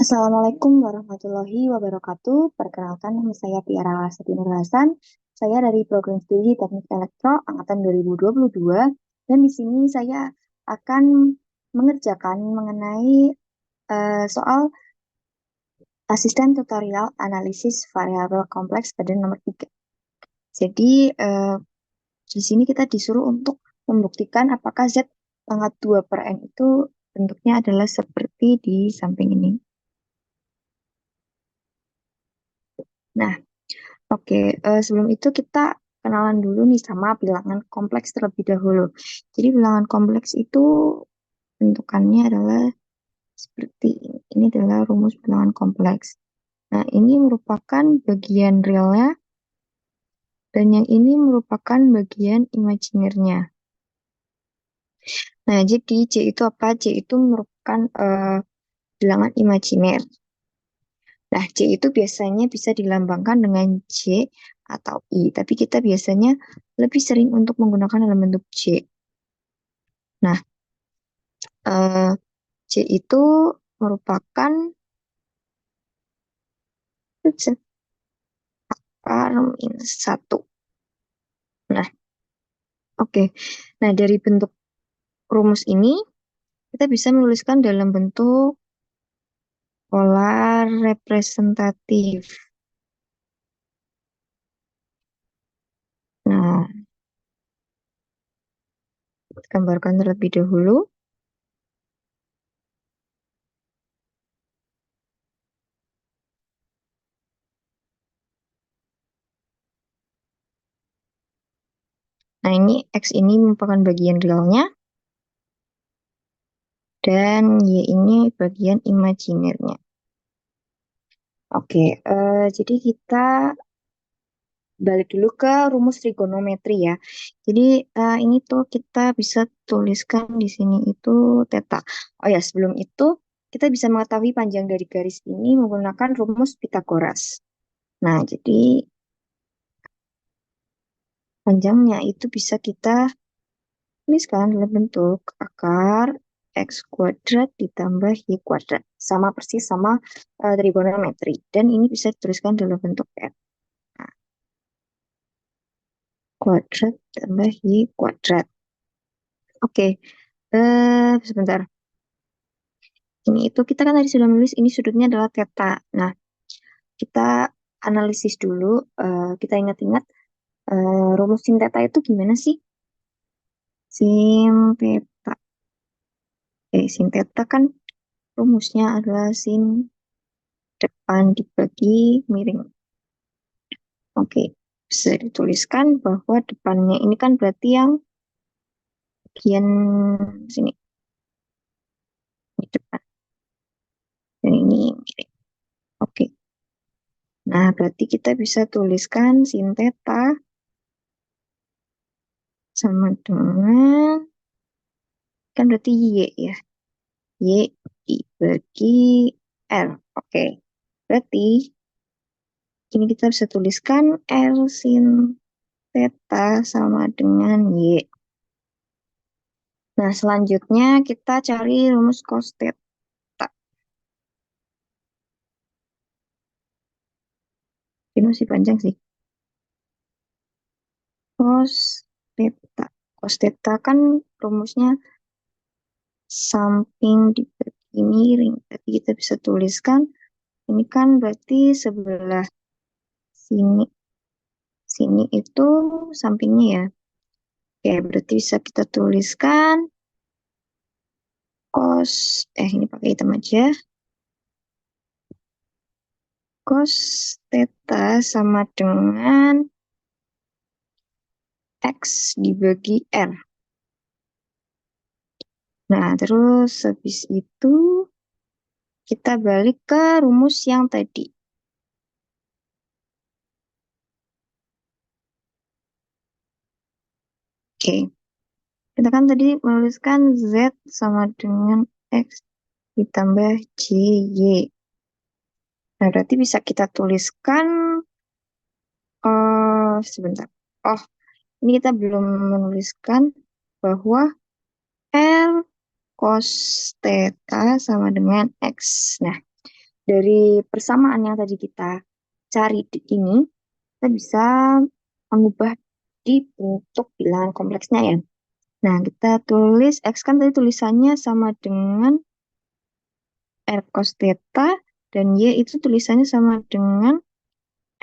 Assalamualaikum warahmatullahi wabarakatuh. Perkenalkan, nama saya Tiara Lasati Nur Hasan. Saya dari Program Studi Teknik Elektro angkatan 2022 dan di sini saya akan mengerjakan mengenai soal asisten tutorial analisis variabel kompleks pada nomor 3. Jadi di sini kita disuruh untuk membuktikan apakah Z pangkat 2 per N itu bentuknya adalah seperti di samping ini. Nah, oke, sebelum itu kita kenalan dulu nih sama bilangan kompleks terlebih dahulu. Jadi bilangan kompleks itu bentukannya adalah seperti ini. Ini adalah rumus bilangan kompleks. Nah, ini merupakan bagian realnya dan yang ini merupakan bagian imajinernya. Nah, jadi C itu apa? C itu merupakan bilangan imajiner. Nah, C itu biasanya bisa dilambangkan dengan J atau I, tapi kita biasanya lebih sering untuk menggunakan dalam bentuk J. Nah, C itu merupakan akar minus 1. Nah, oke. Nah, dari bentuk rumus ini, kita bisa menuliskan dalam bentuk pola representatif. Nah, kita gambarkan terlebih dahulu. Nah, ini X ini merupakan bagian realnya, dan Y ini bagian imajinernya. Oke, jadi kita balik dulu ke rumus trigonometri ya. Jadi ini tuh kita bisa tuliskan di sini itu theta. Oh ya, sebelum itu kita bisa mengetahui panjang dari garis ini menggunakan rumus Pythagoras. Nah, jadi panjangnya itu bisa kita tuliskan dalam bentuk akar X kuadrat ditambah Y kuadrat. Sama persis sama trigonometri. Dan ini bisa dituliskan dalam bentuk X. Nah, kuadrat tambah Y kuadrat. Oke, sebentar. Ini itu kita kan tadi sudah menulis ini sudutnya adalah theta. Nah, kita analisis dulu, kita ingat-ingat rumus sin theta itu gimana sih? Sin theta. Sin theta kan rumusnya adalah sin depan dibagi miring. Oke, bisa dituliskan bahwa depannya ini kan berarti yang bagian sini, ini depan. Dan ini miring. Oke. Nah, berarti kita bisa tuliskan sin theta sama dengan, kan berarti Y ya. Y dibagi R. Oke. Berarti ini kita bisa tuliskan R sin theta sama dengan Y. Nah, selanjutnya kita cari rumus cos theta. Ini masih panjang sih. Cos theta. Cos theta kan rumusnya samping dibagi miring. Jadi kita bisa tuliskan ini kan berarti sebelah sini. Sini itu sampingnya ya. Oke, berarti bisa kita tuliskan cos, ini pakai hitam aja. Cos theta sama dengan X dibagi R. Nah, terus habis itu kita balik ke rumus yang tadi. Oke, kita kan tadi menuliskan Z sama dengan X ditambah JY. Nah, berarti bisa kita tuliskan, sebentar. Oh, ini kita belum menuliskan bahwa R cos theta sama dengan X. Nah, dari persamaan yang tadi kita cari ini, kita bisa mengubah di bentuk bilangan kompleksnya ya. Nah, kita tulis X kan tadi tulisannya sama dengan R cos theta, dan Y itu tulisannya sama dengan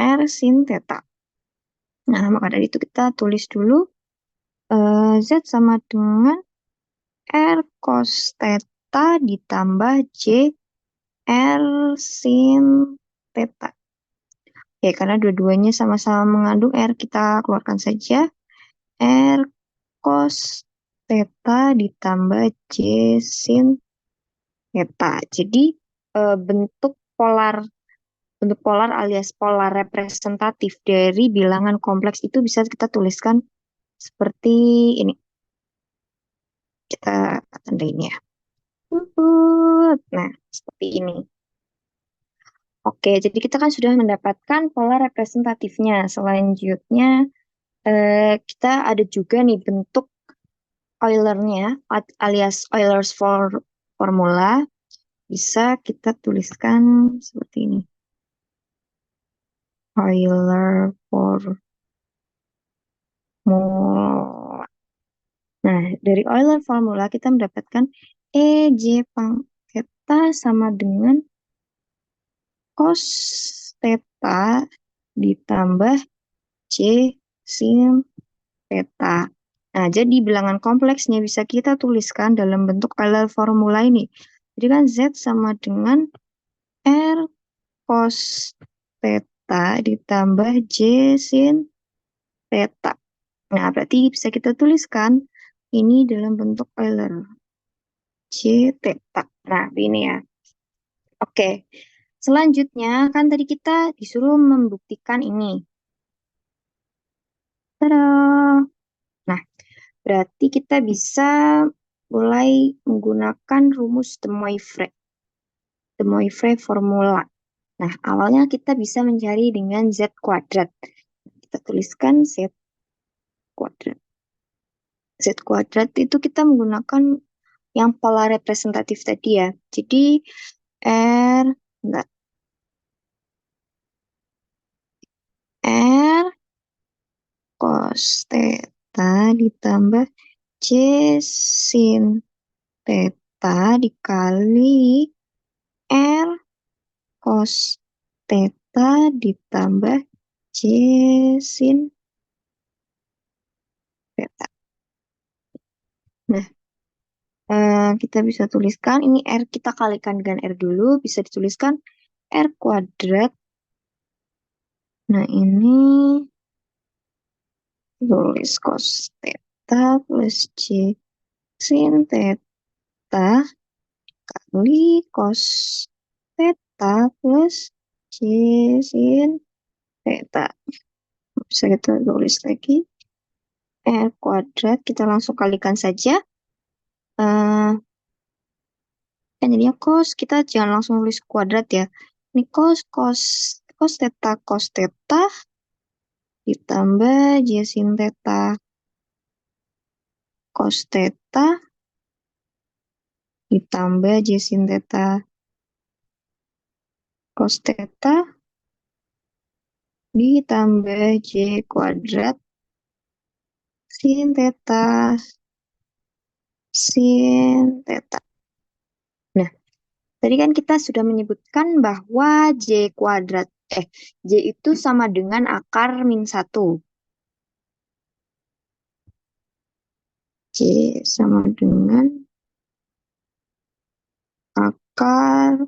R sin theta. Nah, maka dari itu kita tulis dulu Z sama dengan R cos theta ditambah J R sin theta. Oke, karena dua-duanya sama-sama mengandung R, kita keluarkan saja. R cos theta ditambah J sin theta. Jadi bentuk polar alias polar representatif dari bilangan kompleks itu bisa kita tuliskan seperti ini. Kita tandain ya. Nah, seperti ini. Oke, jadi kita kan sudah mendapatkan pola representatifnya. Selanjutnya, kita ada juga nih bentuk Euler-nya, alias Euler's formula. Bisa kita tuliskan seperti ini. Euler formula. Nah, dari Euler formula kita mendapatkan EJ pangkat theta sama dengan cos theta ditambah J sin theta. Nah, jadi bilangan kompleksnya bisa kita tuliskan dalam bentuk Euler formula ini. Jadi kan Z sama dengan R cos theta ditambah J sin theta. Nah, berarti bisa kita tuliskan ini dalam bentuk Euler. J theta. Nah, ini ya. Oke. Selanjutnya, kan tadi kita disuruh membuktikan ini. Tada! Nah, berarti kita bisa mulai menggunakan rumus de Moivre formula. Nah, awalnya kita bisa mencari dengan Z kuadrat. Kita tuliskan Z kuadrat. Z kuadrat itu kita menggunakan yang pola representatif tadi ya. Jadi, R, enggak, R cos theta ditambah J sin theta dikali R cos theta ditambah J sin theta. Nah, kita bisa tuliskan ini R, kita kalikan dengan R dulu, bisa dituliskan R kuadrat. Nah, ini tulis cos theta plus J sin theta kali cos theta plus J sin theta. Bisa kita tulis lagi R kuadrat, kita langsung kalikan saja. Kan jadinya cos, kita jangan langsung tulis kuadrat ya. Ini cos theta ditambah J sin theta cos theta ditambah J sin theta cos theta ditambah J kuadrat sin theta sin theta. Nah, tadi kan kita sudah menyebutkan bahwa J itu sama dengan akar min 1. J sama dengan akar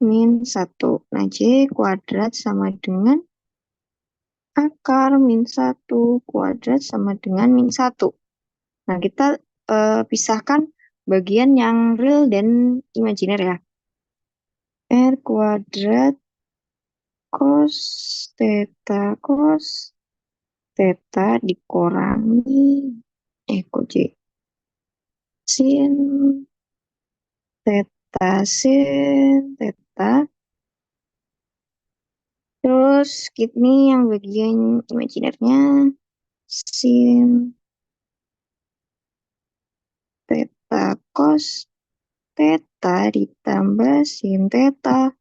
min 1. Nah, J kuadrat sama dengan akar min 1 kuadrat sama dengan min 1. Nah, kita pisahkan bagian yang real dan imajiner ya. R kuadrat cos theta dikurangi kok J sin theta. Terus ini yang bagian imajinernya sin theta cos theta ditambah sin theta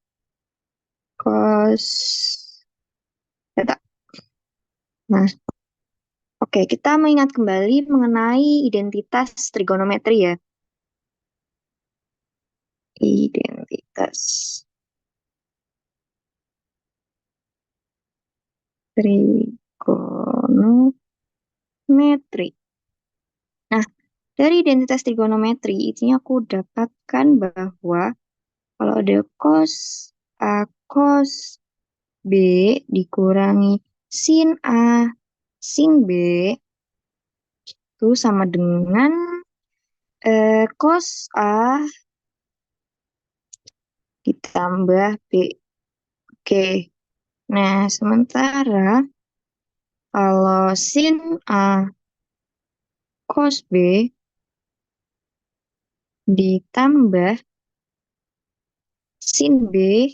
cos theta. Nah, oke, kita mengingat kembali mengenai identitas trigonometri ya. Identitas trigonometri. Nah, dari identitas trigonometri, ini aku dapatkan bahwa kalau ada cos A cos B dikurangi sin A sin B itu sama dengan cos A ditambah B. Oke. Nah, sementara kalau sin A cos B ditambah sin B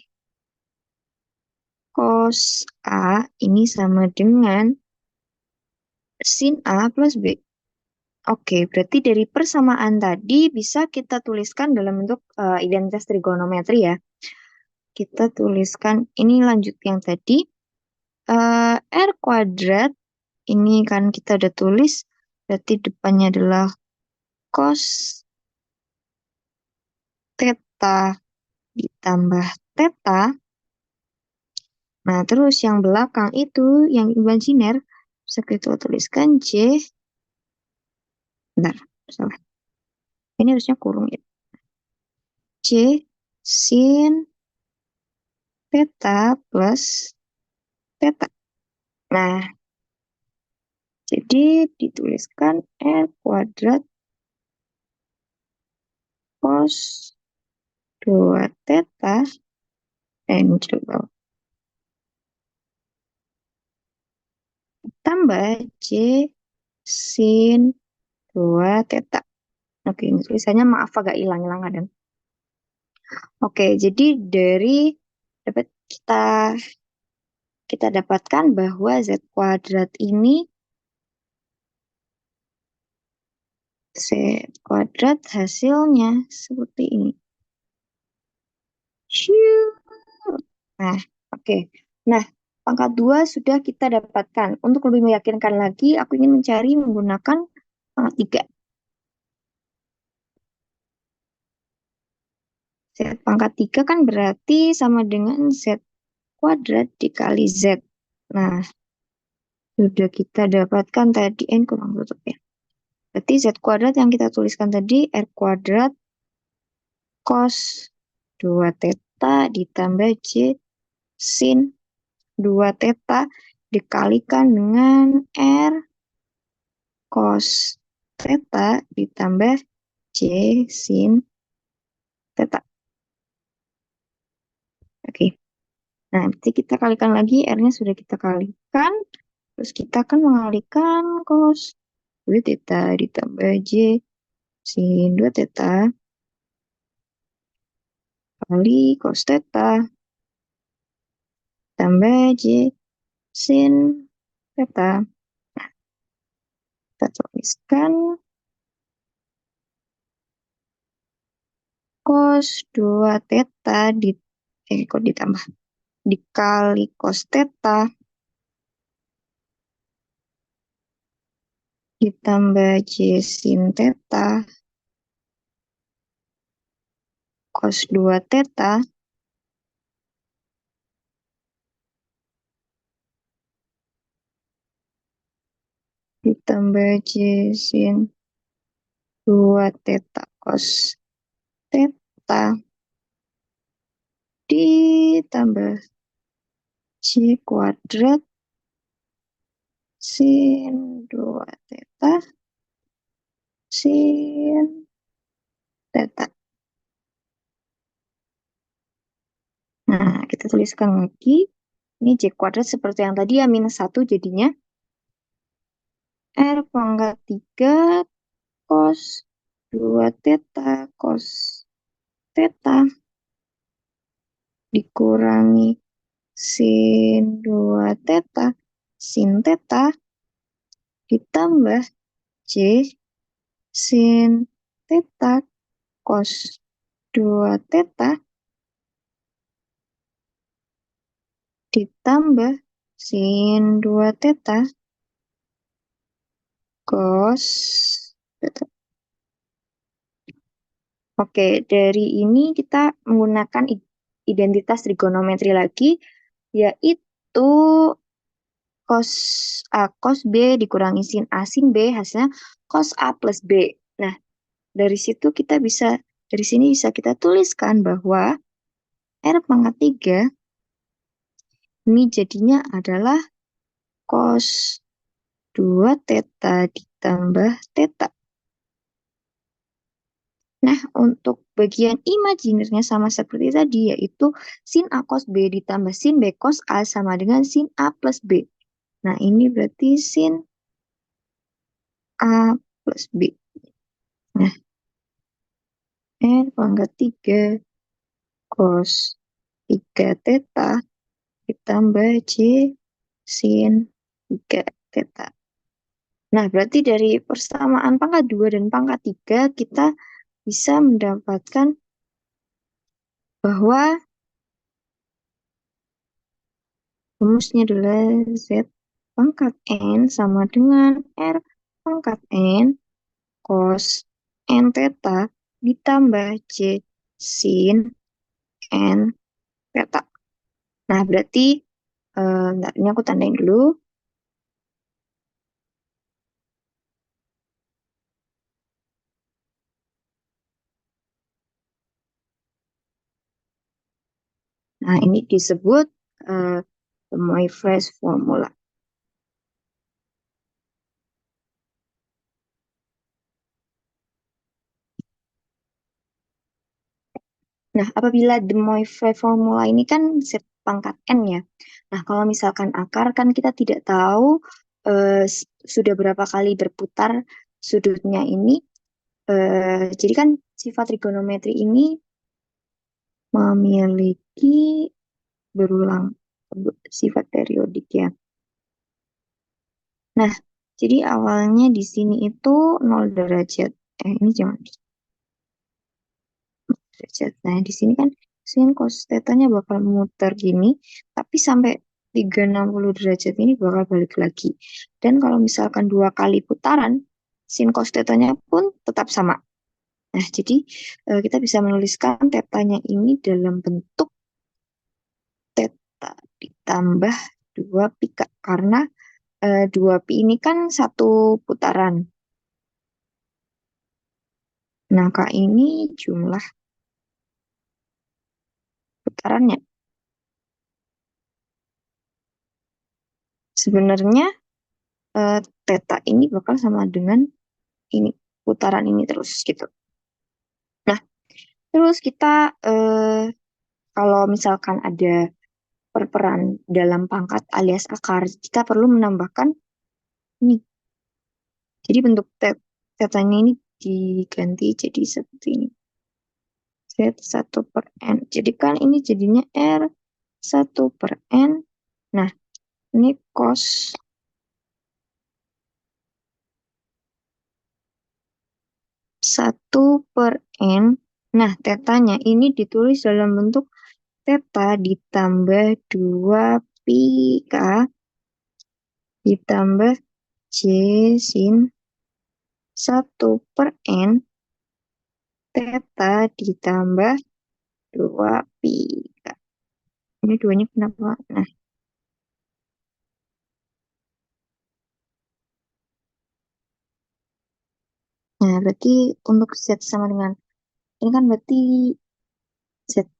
cos A ini sama dengan sin A plus B. Oke, berarti dari persamaan tadi bisa kita tuliskan dalam bentuk identitas trigonometri ya. Kita tuliskan, ini lanjut yang tadi. R kuadrat, ini kan kita udah tulis, berarti depannya adalah cos theta ditambah theta. Nah, terus yang belakang itu, yang imajiner, bisa kita tuliskan J, bentar, salah. Ini harusnya kurung ya. J sin theta plus theta. Nah, jadi dituliskan R kuadrat cos 2 theta, coba, tambah J sin 2 theta. Oke, ini tulisannya maaf agak hilang-hilang kadang. Oke, jadi dari dapat kita dapatkan bahwa Z kuadrat ini Z kuadrat hasilnya seperti ini. Nah, oke. Nah, pangkat 2 sudah kita dapatkan. Untuk lebih meyakinkan lagi, aku ingin mencari menggunakan pangkat 3. Z pangkat 3 kan berarti sama dengan Z kuadrat dikali Z. Nah, sudah kita dapatkan tadi, kurang tutup ya. Berarti Z kuadrat yang kita tuliskan tadi, R kuadrat cos 2 theta ditambah J sin 2 theta dikalikan dengan R cos theta ditambah J sin theta. Oke. Nah, nanti kita kalikan lagi, R-nya sudah kita kalikan. Terus kita akan mengalikan cos 2 theta ditambah J sin 2 theta kali cos theta tambah J sin theta. Kita tuliskan cos 2 theta kok ditambah dikali cos theta ditambah J sin theta cos 2 theta ditambah J sin 2 theta cos theta ditambah J kuadrat sin 2 theta sin theta. Nah, kita tuliskan lagi. Ini J kuadrat seperti yang tadi ya, minus 1 jadinya. R pangkat 3 cos 2 theta cos theta dikurangi sin 2 theta sin theta ditambah J sin theta cos 2 theta ditambah sin 2 theta cos theta. Oke, dari ini kita menggunakan identitas trigonometri lagi, yaitu cos A cos B dikurangi sin A sin B, hasilnya cos A plus B. Nah, dari situ kita bisa, dari sini bisa kita tuliskan bahwa R pangkat 3 ini jadinya adalah cos 2 theta ditambah theta. Nah, untuk bagian imajinernya sama seperti tadi, yaitu sin A cos B ditambah sin B cos A sama dengan sin A plus B. Nah, ini berarti sin A plus B. Nah, N pangkat 3 cos 3 theta ditambah J sin 3 theta. Nah, berarti dari persamaan pangkat 2 dan pangkat 3 kita bisa mendapatkan bahwa rumusnya adalah Z pangkat N sama dengan R pangkat N cos N theta ditambah J sin N theta. Nah, berarti bentar, ini aku tandain dulu. Nah, ini disebut de Moivre's formula. Nah, apabila de Moivre formula ini kan Z pangkat N ya. Nah, kalau misalkan akar kan kita tidak tahu sudah berapa kali berputar sudutnya ini. Jadi kan sifat trigonometri ini memiliki berulang sifat periodik ya. Nah, jadi awalnya di sini itu 0 derajat. Ini jangan derajat. Nah, di sini kan sin cos theta-nya bakal muter gini, tapi sampai 360 derajat ini bakal balik lagi. Dan kalau misalkan 2 kali putaran, sin cos theta-nya pun tetap sama. Nah, jadi kita bisa menuliskan theta-nya ini dalam bentuk theta ditambah 2 pi, karena 2 pi ini kan satu putaran. Nah, K ini jumlah putarannya. Sebenarnya theta ini bakal sama dengan ini, putaran ini terus gitu. Nah, terus kita kalau misalkan ada perperan dalam pangkat alias akar, kita perlu menambahkan ini. Jadi bentuk tetanya ini diganti jadi seperti ini. Z1/N. Jadi kan ini jadinya R1/N. Nah, ini cos 1/N. Nah, tetanya ini ditulis dalam bentuk theta ditambah 2 pi K ditambah J sin 1/N theta ditambah 2 pi K. Ini duanya kenapa? Nah, berarti untuk Z sama dengan, ini kan berarti Z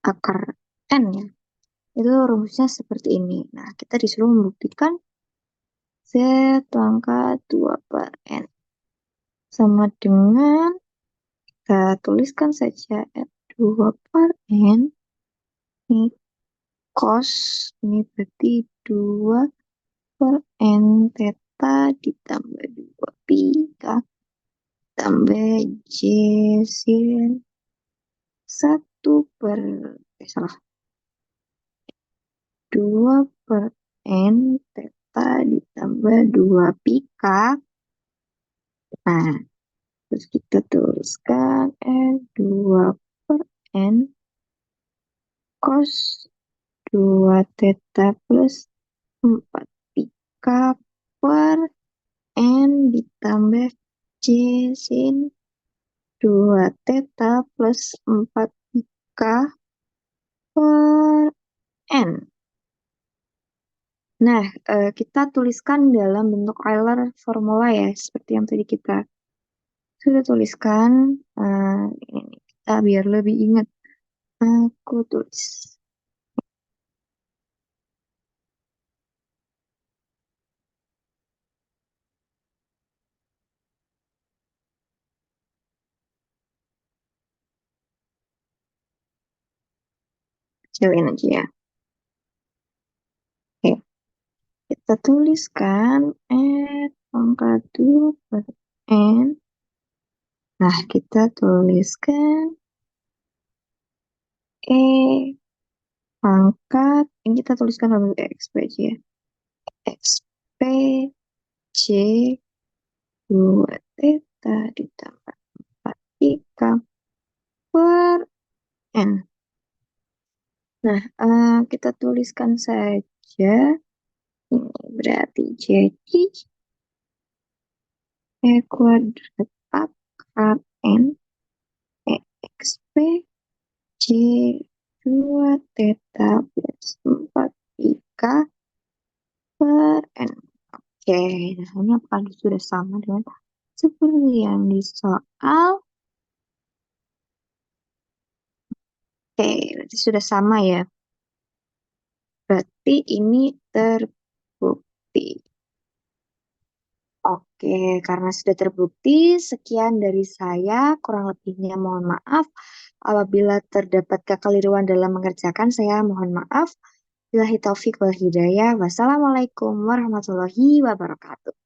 akar N ya. Itu rumusnya seperti ini. Nah, kita disuruh membuktikan Z pangkat 2 per N. Sama dengan, kita tuliskan saja R2 per N. Ini cos, ini berarti 2 per N theta ditambah 2 pi K tambah J sin 1 per, salah, 2 per N theta ditambah 2 pi K. Nah, terus kita tuliskan R2 per N cos 2 theta plus 4 pika per N ditambah C sin 2 theta plus 4 pika per N. Nah, kita tuliskan dalam bentuk Euler formula ya, seperti yang tadi kita sudah tuliskan. Ini kita biar lebih ingat. Aku tulis. Kecilin aja ya. Oke, kita tuliskan pangkat 2 per N. Nah, kita tuliskan E pangkat, ini kita tuliskan dalam bentuk XP aja ya. XP C 2 theta ditambah 4 pika per N. Nah, kita tuliskan saja. Ini berarti jadi E kuadrat pangkat N EXP C 2 theta plus 4 pika per N. Oke, nah ini apakah sudah sama dengan seperti yang di soal? Oke, berarti sudah sama ya. Berarti ini terbukti. Oke, karena sudah terbukti, sekian dari saya. Kurang lebihnya mohon maaf. Apabila terdapat kekeliruan dalam mengerjakan, saya mohon maaf. Billahi taufik wal hidayah. Wassalamualaikum warahmatullahi wabarakatuh.